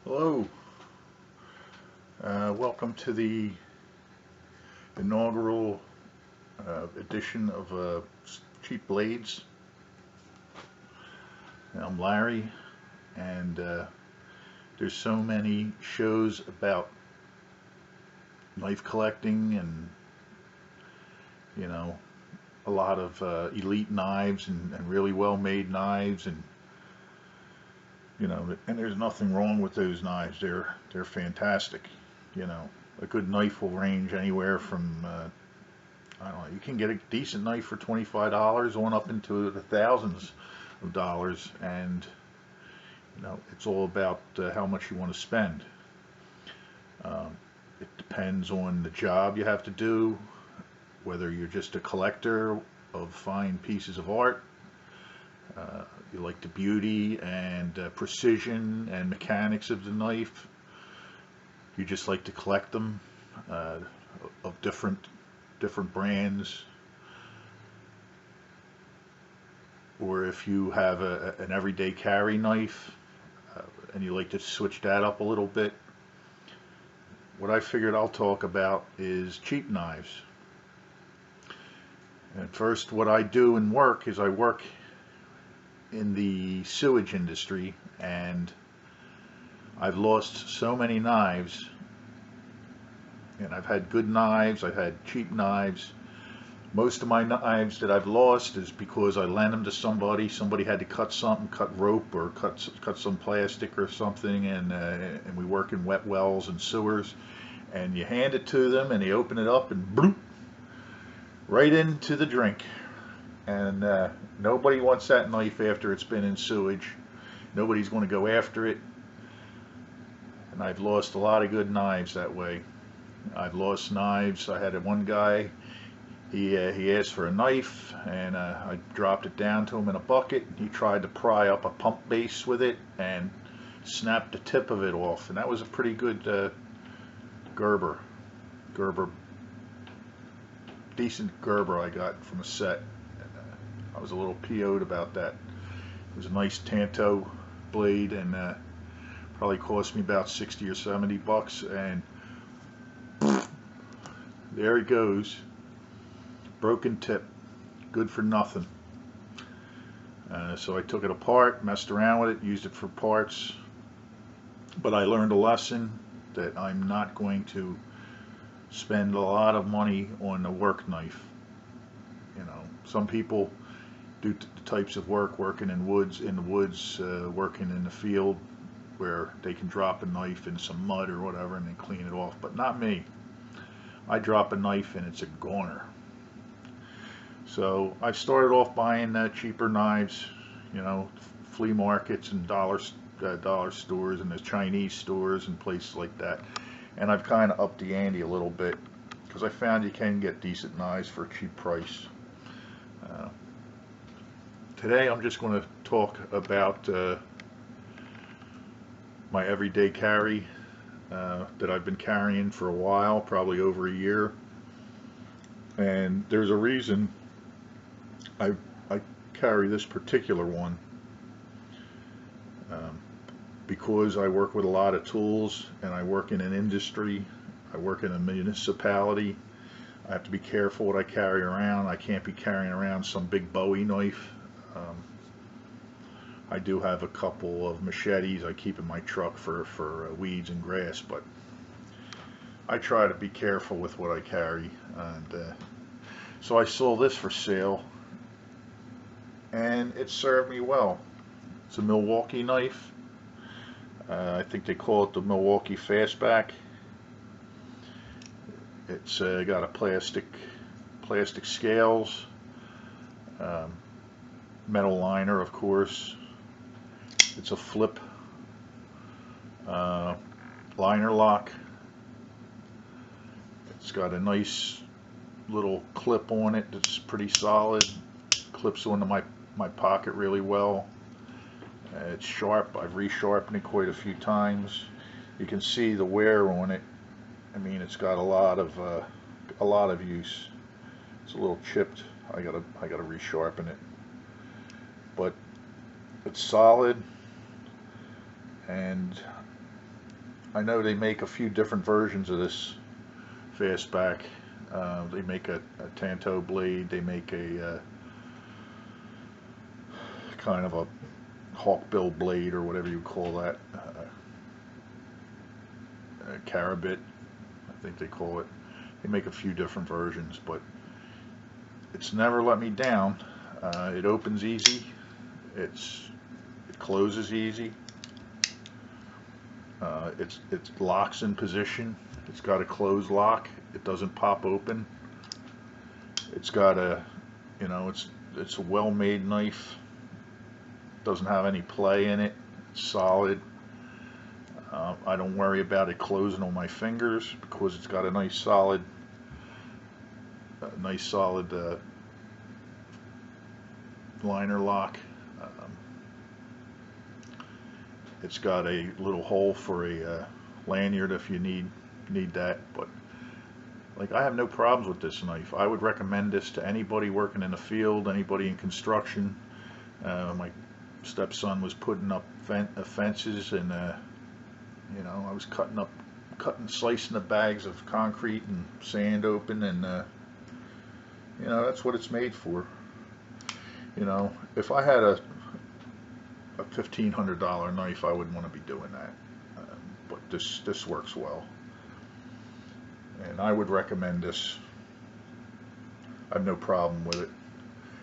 Hello, welcome to the inaugural edition of Cheap Blades. I'm Larry, and there's so many shows about knife collecting and, you know, a lot of elite knives and really well-made knives, and and there's nothing wrong with those knives. They're fantastic. A good knife will range anywhere from I don't know. You can get a decent knife for $25 on up into the thousands of dollars, and it's all about how much you want to spend. It depends on the job you have to do, whether you're just a collector of fine pieces of art. You like the beauty and precision and mechanics of the knife. You just like to collect them of different brands. Or if you have an everyday carry knife and you like to switch that up a little bit, what I figured I'll talk about is cheap knives. And first, what I do in work is I work in the sewage industry, and I've lost so many knives. And I've had good knives, I've had cheap knives. Most of my knives that I've lost is because I lent them to somebody. Somebody had to cut something, cut rope or cut some plastic or something, and we work in wet wells and sewers. And you hand it to them, and they open it up, and bloop, right into the drink. And nobody wants that knife after it's been in sewage. Nobody's going to go after it. And I've lost a lot of good knives that way. I've lost knives. I had one guy. He asked for a knife, and I dropped it down to him in a bucket. He tried to pry up a pump base with it and snapped the tip of it off. And that was a pretty good Gerber, decent Gerber I got from a set. I was a little PO'd about that. It was a nice Tanto blade, and probably cost me about 60 or 70 bucks, and there it goes. Broken tip. Good for nothing. So I took it apart, messed around with it, used it for parts. But I learned a lesson that I'm not going to spend a lot of money on a work knife. Some people do the types of work, working in the woods, working in the field, where they can drop a knife in some mud or whatever and then clean it off. But not me. I drop a knife and it's a goner. So I started off buying cheaper knives, flea markets and dollar stores and the Chinese stores and places like that. And I've kind of upped the ante a little bit because I found you can get decent knives for a cheap price. Today I'm just going to talk about my everyday carry that I've been carrying for a while, probably over a year. And there's a reason I carry this particular one, because I work with a lot of tools, and I work in an industry. I work in a municipality. I have to be careful what I carry around. I can't be carrying around some big Bowie knife. I do have a couple of machetes I keep in my truck for weeds and grass, but I try to be careful with what I carry. And so I saw this for sale, and it served me well. It's a Milwaukee knife. I think they call it the Milwaukee Fastback. It's got a plastic scales, metal liner, of course. It's a flip liner lock. It's got a nice little clip on it that's pretty solid. Clips onto my pocket really well. It's sharp. I've resharpened it quite a few times. You can see the wear on it. I mean, it's got a lot of use. It's a little chipped. I gotta resharpen it, but it's solid, and I know they make a few different versions of this Fastback. They make a Tanto blade. They make a kind of a hawkbill blade, or whatever you call that. Carabit, I think they call it. They make a few different versions, but it's never let me down. It opens easy. It closes easy. It locks in position. It's got a close lock. It doesn't pop open. It's got a, you know, it's a well-made knife. Doesn't have any play in it. It's solid. I don't worry about it closing on my fingers because it's got a nice solid liner lock. It's got a little hole for a lanyard if you need that. But like, I have no problems with this knife. I would recommend this to anybody working in the field, anybody in construction. My stepson was putting up fences, and you know, I was slicing the bags of concrete and sand open, and you know, that's what it's made for. You know, if I had a $1,500 knife, I wouldn't want to be doing that. But this works well, and I would recommend this. I have no problem with it.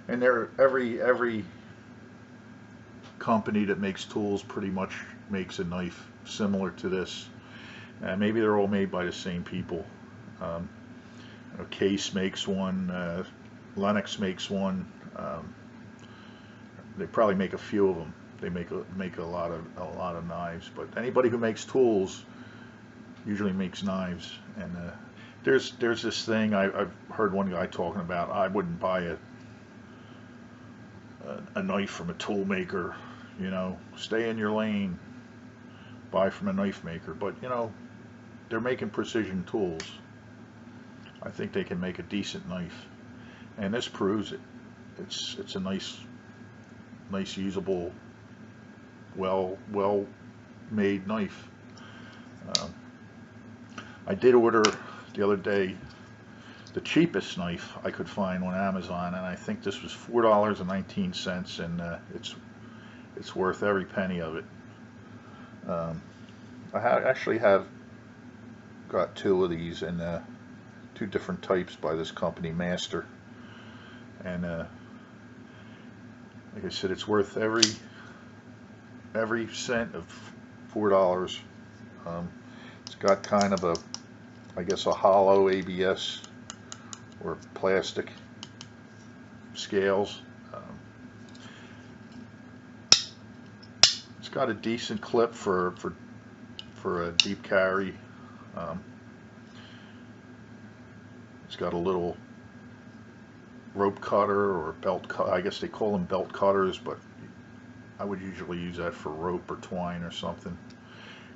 And every company that makes tools pretty much makes a knife similar to this. Maybe they're all made by the same people. You know, Case makes one. Lennox makes one. They probably make a few of them. They make a lot of knives. But anybody who makes tools usually makes knives. And there's this thing I've heard one guy talking about. I wouldn't buy a knife from a tool maker. You know, stay in your lane. Buy from a knife maker. But you know, they're making precision tools. I think they can make a decent knife, and this proves it. It's a nice usable, well made knife. I did order the other day the cheapest knife I could find on Amazon, and I think this was $4.19, and it's worth every penny of it. I actually have got two of these, and two different types by this company, Master, and like I said, it's worth every cent of $4. It's got kind of I guess a hollow ABS or plastic scales. It's got a decent clip for a deep carry. It's got a little rope cutter or belt cut. I guess they call them belt cutters, but I would usually use that for rope or twine or something.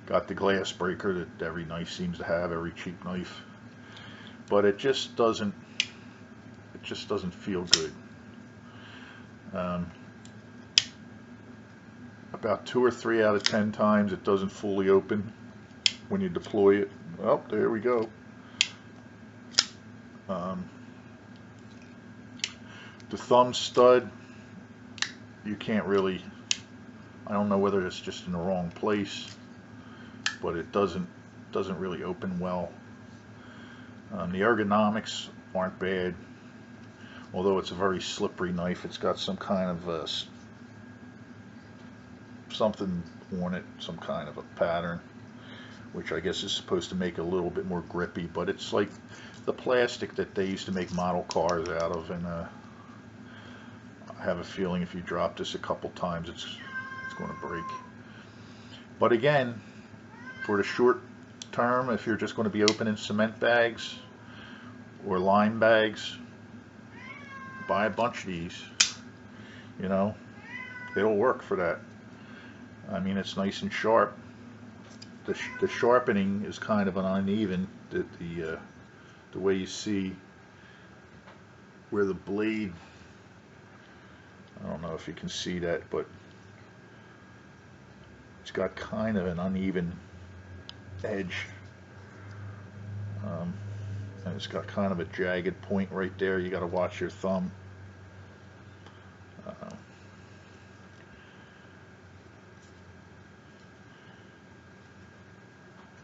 Got the glass breaker that every knife seems to have, every cheap knife, but it just doesn't feel good. About 2 or 3 out of 10 times it doesn't fully open when you deploy it. Oh, there we go. The thumb stud, you can't really, I don't know whether it's just in the wrong place, but it doesn't really open well. The ergonomics aren't bad, although it's a very slippery knife. It's got some kind of something on it, some kind of a pattern, which I guess is supposed to make it a little bit more grippy, but it's like the plastic that they used to make model cars out of, and I have a feeling if you drop this a couple times, it's going to break. But again, for the short term, if you're just going to be opening cement bags or lime bags, buy a bunch of these. You know, it'll work for that. I mean, it's nice and sharp. The sharpening is kind of an uneven. The way you see where the blade, I don't know if you can see that, but it's got kind of an uneven edge. And it's got kind of a jagged point right there. You got to watch your thumb.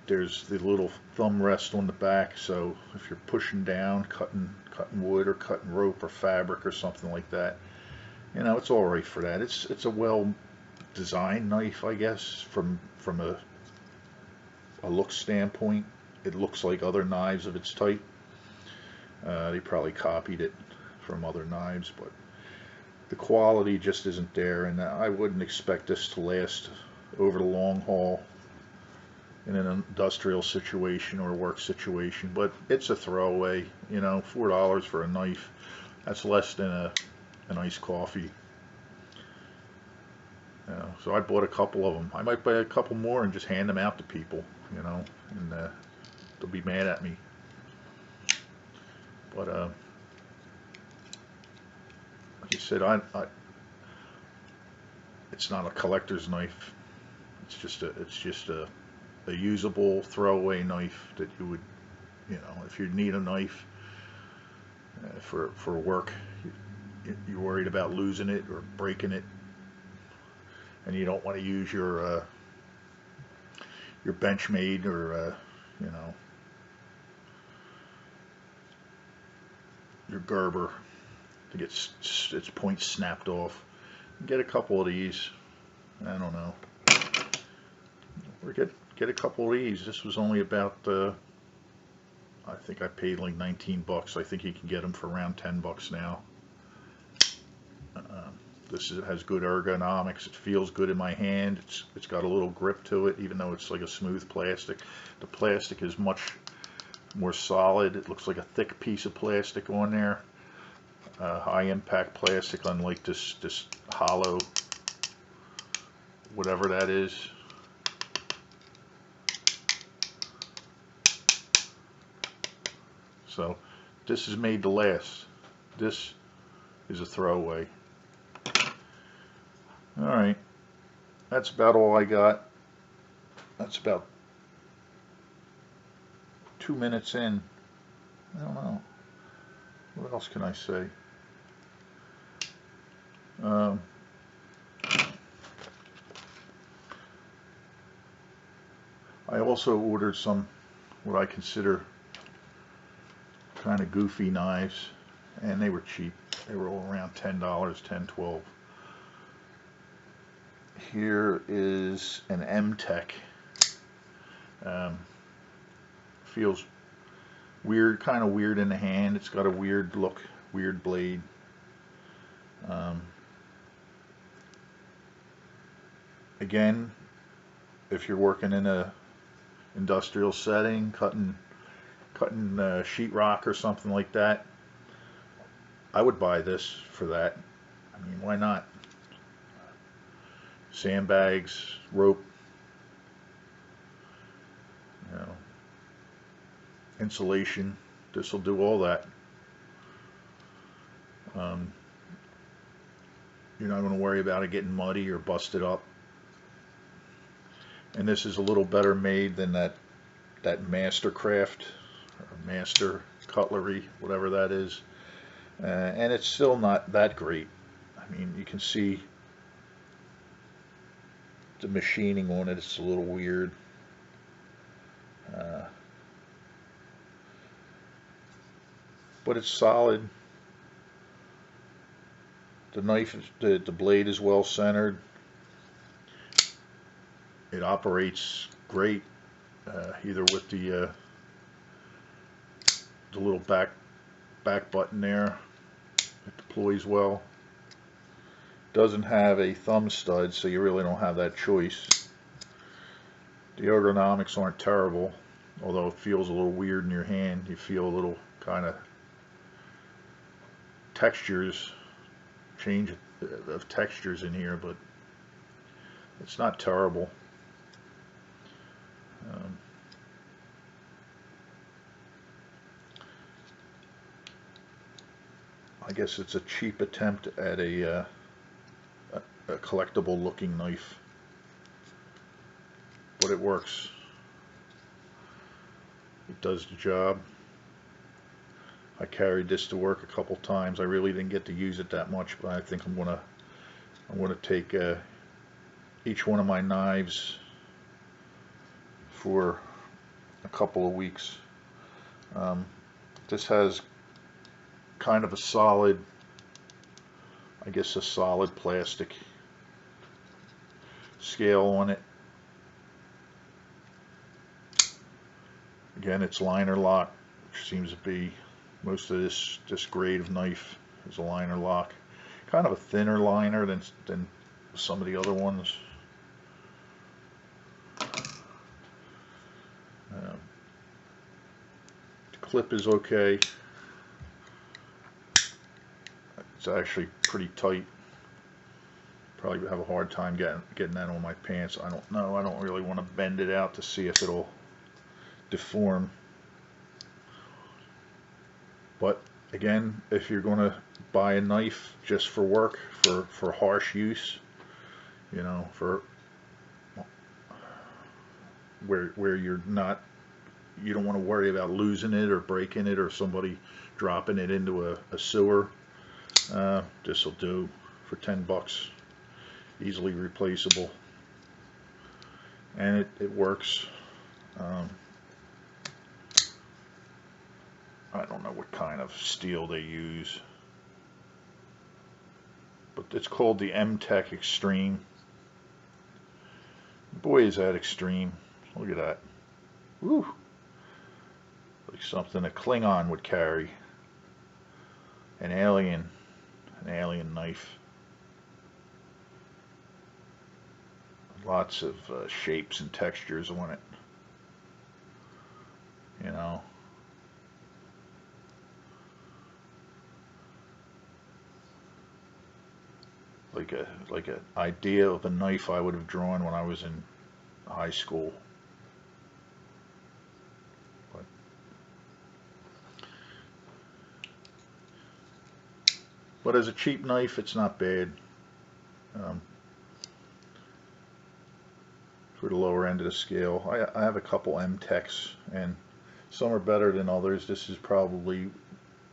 There's the little thumb rest on the back, so if you're pushing down, cutting wood or cutting rope or fabric or something like that, you know, it's all right for that. It's a well designed knife, I guess, from a look standpoint. It looks like other knives of its type. They probably copied it from other knives, but the quality just isn't there, and I wouldn't expect this to last over the long haul in an industrial situation or work situation. But it's a throwaway, you know, $4 for a knife. That's less than an iced coffee. You know, so I bought a couple of them. I might buy a couple more and just hand them out to people, you know, and they'll be mad at me. But like I said, it's not a collector's knife. It's just a usable throwaway knife that you would, you know, if you need a knife for work, you're worried about losing it or breaking it, and you don't want to use your Benchmade or you know, your Gerber to get its points snapped off. Get a couple of these. I don't know. Or get a couple of these. This was only about I think I paid like 19 bucks. I think you can get them for around 10 bucks now. Has good ergonomics. It feels good in my hand. It's got a little grip to it, even though it's like a smooth plastic. The plastic is much more solid. It looks like a thick piece of plastic on there. High impact plastic, unlike this hollow, whatever that is. So this is made to last. This is a throwaway. Alright, that's about all I got. That's about 2 minutes in. I don't know. What else can I say? I also ordered some what I consider kind of goofy knives, and they were cheap. They were all around $10, $10, $12. Here is an M-Tech. Feels weird, kind of weird in the hand. It's got a weird look, weird blade. Again, if you're working in a industrial setting, cutting sheetrock or something like that, I would buy this for that. I mean, why not? Sandbags, rope, you know, insulation. This will do all that. You're not going to worry about it getting muddy or busted up. And this is a little better made than that Mastercraft or Master Cutlery, whatever that is. And it's still not that great. I mean, you can see the machining on it. It's a little weird. But it's solid. The knife, the blade is well centered. It operates great, either with the little back button there. It deploys well. Doesn't have a thumb stud, so you really don't have that choice. The ergonomics aren't terrible, although it feels a little weird in your hand. You feel a little kind of change of textures in here, but it's not terrible. I guess it's a cheap attempt at a collectible looking knife, but it works. does the job. I carried this to work a couple times. I really didn't get to use it that much, but I think I'm gonna take each one of my knives for a couple of weeks. This has kind of a solid, I guess a solid plastic scale on it. Again, it's liner lock, which seems to be most of this grade of knife is a liner lock. Kind of a thinner liner than some of the other ones. The clip is okay. It's actually pretty tight. Probably have a hard time getting that on my pants. I don't know. I don't really want to bend it out to see if it'll deform. But again, if you're going to buy a knife just for work, for harsh use, you know, for where you don't want to worry about losing it or breaking it or somebody dropping it into a sewer, this will do for 10 bucks. Easily replaceable, and it works. I don't know what kind of steel they use, but it's called the M-Tech Extreme. Boy, is that extreme. Look at that. Woo! Like something a Klingon would carry. An alien knife. Lots of shapes and textures on it. You know. Like a idea of a knife I would have drawn when I was in high school. But as a cheap knife, it's not bad. For the lower end of the scale, I have a couple M-Techs, and some are better than others. This is probably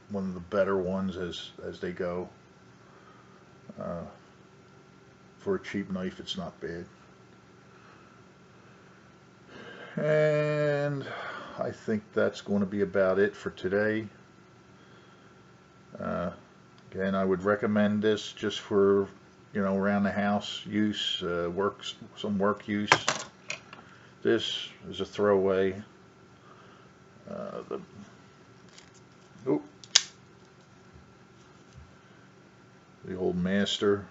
one of the better ones as they go. For a cheap knife, it's not bad. And I think that's going to be about it for today. Again, I would recommend this just for, you know, around the house use, some work use. This is a throwaway. The old Master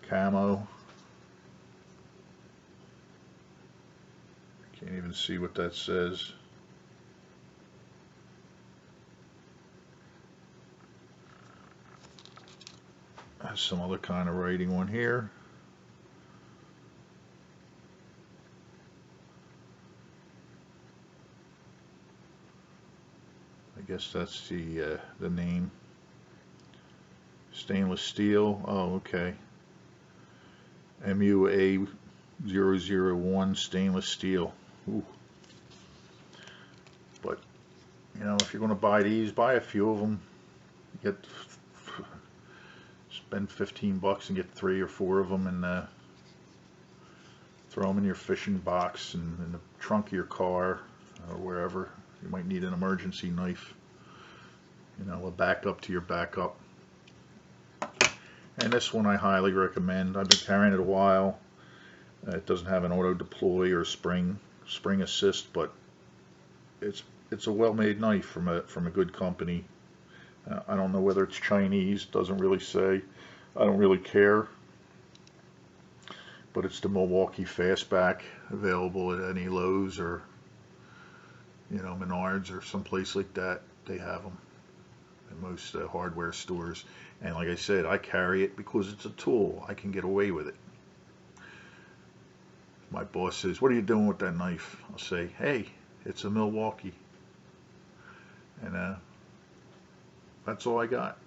camo. Can't even see what that says. Has some other kind of writing on here. I guess that's the name. Stainless steel. Oh, okay. MUA 001 stainless steel. Ooh. But you know, if you're going to buy these, buy a few of them. Spend 15 bucks and get 3 or 4 of them, and throw them in your fishing box and in the trunk of your car or wherever. You might need an emergency knife. You know, a backup to your backup. And this one I highly recommend. I've been carrying it a while. It doesn't have an auto deploy or spring assist, but it's a well-made knife from a good company. I don't know whether it's Chinese. Doesn't really say. I don't really care. But it's the Milwaukee Fastback, available at any Lowe's or, you know, Menards or someplace like that. They have them in most hardware stores. And like I said, I carry it because it's a tool. I can get away with it. My boss says, "What are you doing with that knife?" I'll say, "Hey, it's a Milwaukee." And that's all I got.